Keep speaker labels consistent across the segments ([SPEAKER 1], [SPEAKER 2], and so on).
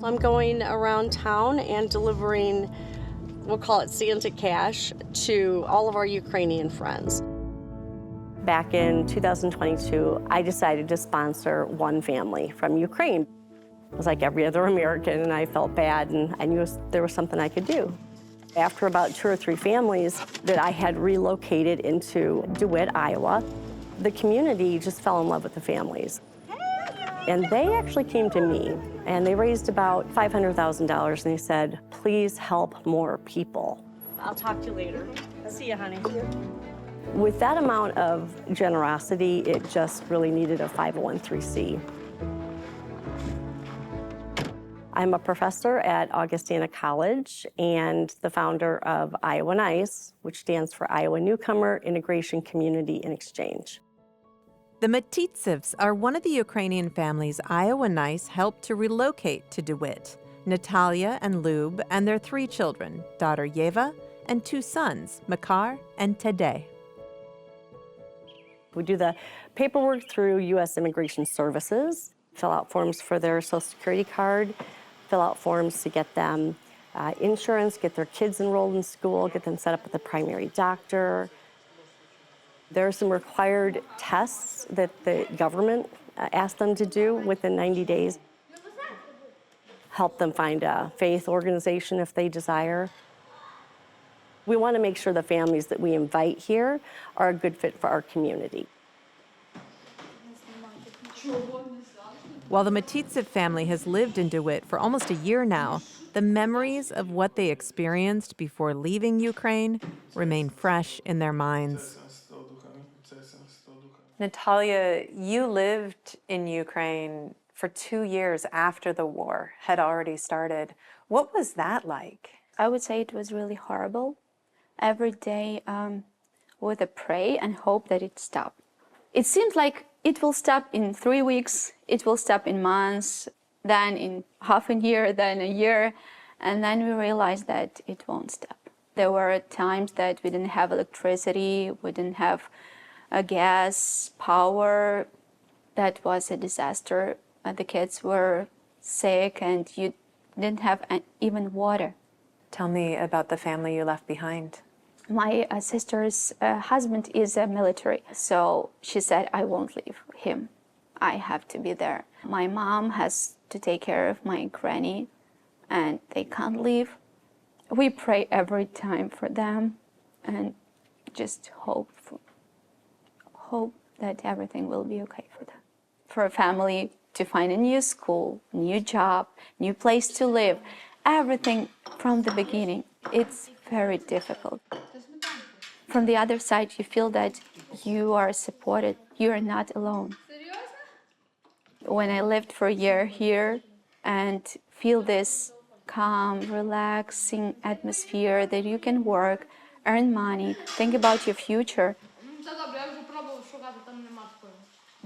[SPEAKER 1] I'm going around town and delivering, we'll call it Santa cash, to all of our Ukrainian friends. Back in 2022, I decided to sponsor one family from Ukraine. It was like every other American, and I felt bad, and I knew there was something I could do. After about 2 or 3 families that I had relocated into DeWitt, Iowa, the community just fell in love with the families. And they actually came to me, and they raised about $500,000, and they said, please help more people. I'll talk to you later. See you, honey. With that amount of generosity, it just really needed a 501(c)(3). I'm a professor at Augustana College and the founder of Iowa NICE, which stands for Iowa Newcomer Integration Community and Exchange.
[SPEAKER 2] The Matiitsivs are one of the Ukrainian families Iowa NICE helped to relocate to DeWitt. Natalia and Lub and their 3 children, daughter Yeva and 2 sons, Makar and Tadej.
[SPEAKER 1] We do the paperwork through U.S. Immigration Services, fill out forms for their Social Security card, fill out forms to get them insurance, get their kids enrolled in school, get them set up with a primary doctor. There are some required tests that the government asked them to do within 90 days. Help them find a faith organization if they desire. We want to make sure the families that we invite here are a good fit for our community.
[SPEAKER 2] While the Matiitsiv family has lived in DeWitt for almost a year now, the memories of what they experienced before leaving Ukraine remain fresh in their minds. Natalia, you lived in Ukraine for 2 years after the war had already started. What was that like?
[SPEAKER 3] I would say it was really horrible. Every day we would pray and hope that it stopped. It seemed like it will stop in 3 weeks, it will stop in months, then in half a year, then a year, and then we realized that it won't stop. There were times that we didn't have electricity, we didn't have gas, power. That was a disaster. The kids were sick and you didn't have even water.
[SPEAKER 2] Tell me about the family you left behind.
[SPEAKER 3] My sister's husband is a military, so she said, I won't leave him. I have to be there. My mom has to take care of my granny, and they can't leave. We pray every time for them and just hope that everything will be okay for them. For a family to find a new school, new job, new place to live, everything from the beginning, it's very difficult. From the other side, you feel that you are supported, you are not alone. When I lived for a year here and feel this calm, relaxing atmosphere that you can work, earn money, think about your future.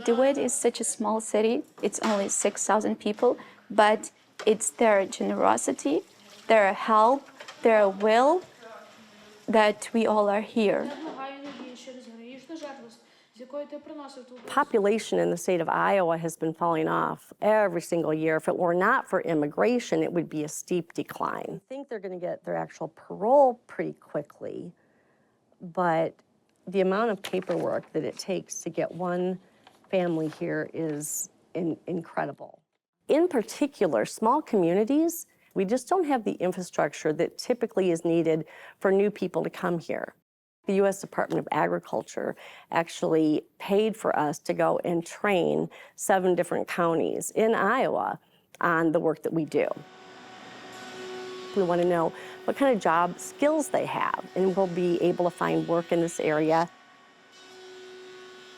[SPEAKER 3] DeWitt is such a small city. It's only 6,000 people, but it's their generosity, their help, their will that we all are here.
[SPEAKER 1] Population in the state of Iowa has been falling off every single year. If it were not for immigration, it would be a steep decline. I think they're going to get their actual parole pretty quickly, but the amount of paperwork that it takes to get one family here is incredible. In particular, small communities, we just don't have the infrastructure that typically is needed for new people to come here. The U.S. Department of Agriculture actually paid for us to go and train 7 different counties in Iowa on the work that we do. We want to know what kind of job skills they have, and we'll be able to find work in this area.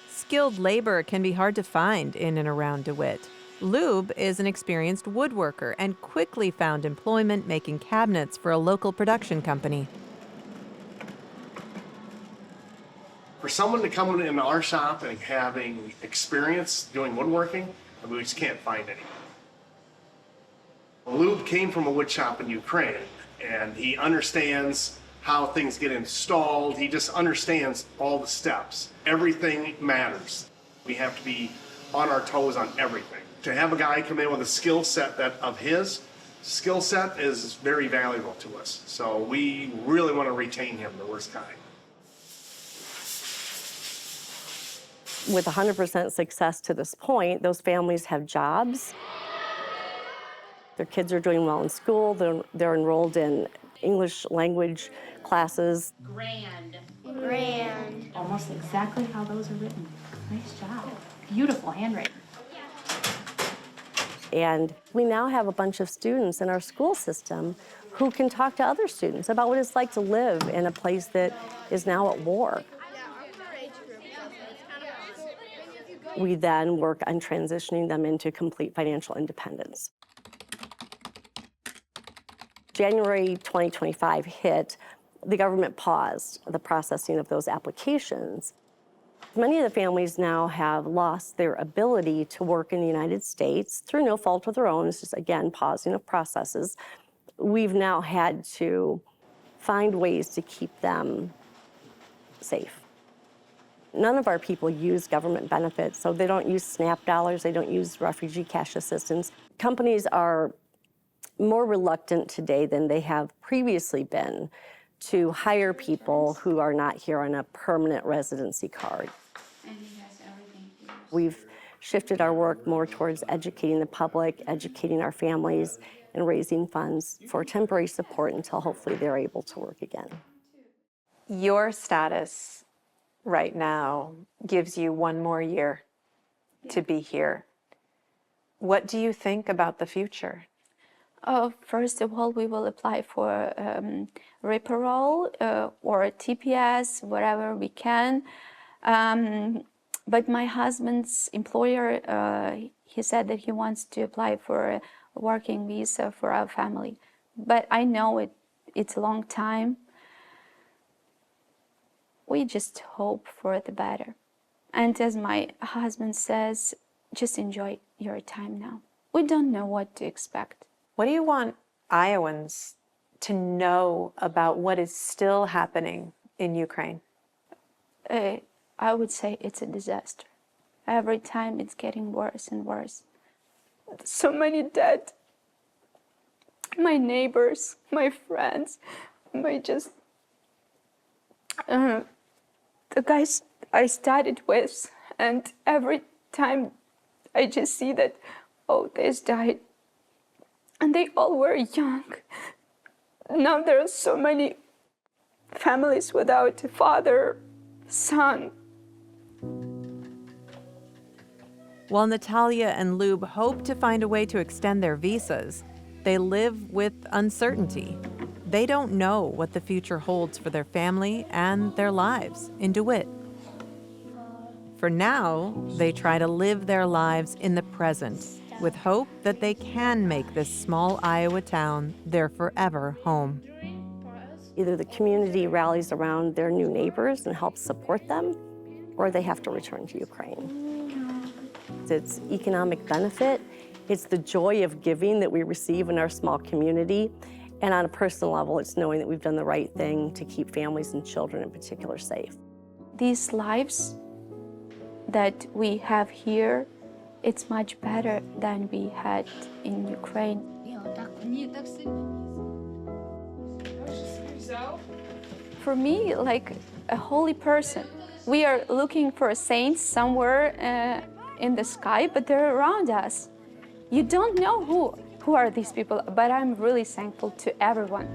[SPEAKER 2] Skilled labor can be hard to find in and around DeWitt. Lub is an experienced woodworker and quickly found employment making cabinets for a local production company.
[SPEAKER 4] For someone to come into our shop and having experience doing woodworking, we just can't find any. Lub came from a wood shop in Ukraine, and he understands how things get installed. He just understands all the steps. Everything matters. We have to be on our toes on everything. To have a guy come in with a skill set of his, skill set is very valuable to us. So we really want to retain him, the worst kind.
[SPEAKER 1] With 100% success to this point, those families have jobs. Their kids are doing well in school. They're enrolled in English language classes.
[SPEAKER 5] Grand.
[SPEAKER 6] Grand.
[SPEAKER 5] Almost exactly how those are written. Nice job. Beautiful handwriting.
[SPEAKER 1] And we now have a bunch of students in our school system who can talk to other students about what it's like to live in a place that is now at war. We then work on transitioning them into complete financial independence. January 2025 hit, the government paused the processing of those applications. Many of the families now have lost their ability to work in the United States through no fault of their own. It's just, again, pausing of processes. We've now had to find ways to keep them safe. None of our people use government benefits, so they don't use SNAP dollars, they don't use refugee cash assistance. Companies are more reluctant today than they have previously been to hire people who are not here on a permanent residency card. We've shifted our work more towards educating the public, educating our families, and raising funds for temporary support until hopefully they're able to work again.
[SPEAKER 2] Your status right now gives you one more year to be here. What do you think about the future?
[SPEAKER 3] First of all, we will apply for reparole or TPS, whatever we can. But my husband's employer, he said that he wants to apply for a working visa for our family. But I know it's a long time. We just hope for the better. And as my husband says, just enjoy your time now. We don't know what to expect.
[SPEAKER 2] What do you want Iowans to know about what is still happening in Ukraine?
[SPEAKER 3] I would say it's a disaster. Every time it's getting worse and worse. So many dead. My neighbors, my friends, the guys I studied with, and every time I just see that, oh, this died. And they all were young. Now there are so many families without a father, son.
[SPEAKER 2] While Natalia and Lub hope to find a way to extend their visas, they live with uncertainty. They don't know what the future holds for their family and their lives in DeWitt. For now, they try to live their lives in the present with hope that they can make this small Iowa town their forever home.
[SPEAKER 1] Either the community rallies around their new neighbors and helps support them, or they have to return to Ukraine. It's economic benefit. It's the joy of giving that we receive in our small community. And on a personal level, it's knowing that we've done the right thing to keep families and children in particular safe.
[SPEAKER 3] These lives that we have here, it's much better than we had in Ukraine. For me, like a holy person. We are looking for saints somewhere in the sky, but they're around us. You don't know who are these people, but I'm really thankful to everyone.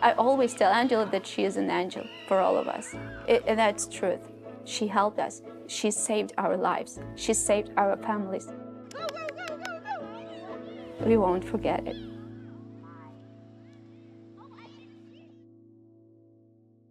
[SPEAKER 3] I always tell Angela that she is an angel for all of us. And that's truth. She helped us. She saved our lives. She saved our families. We won't forget it.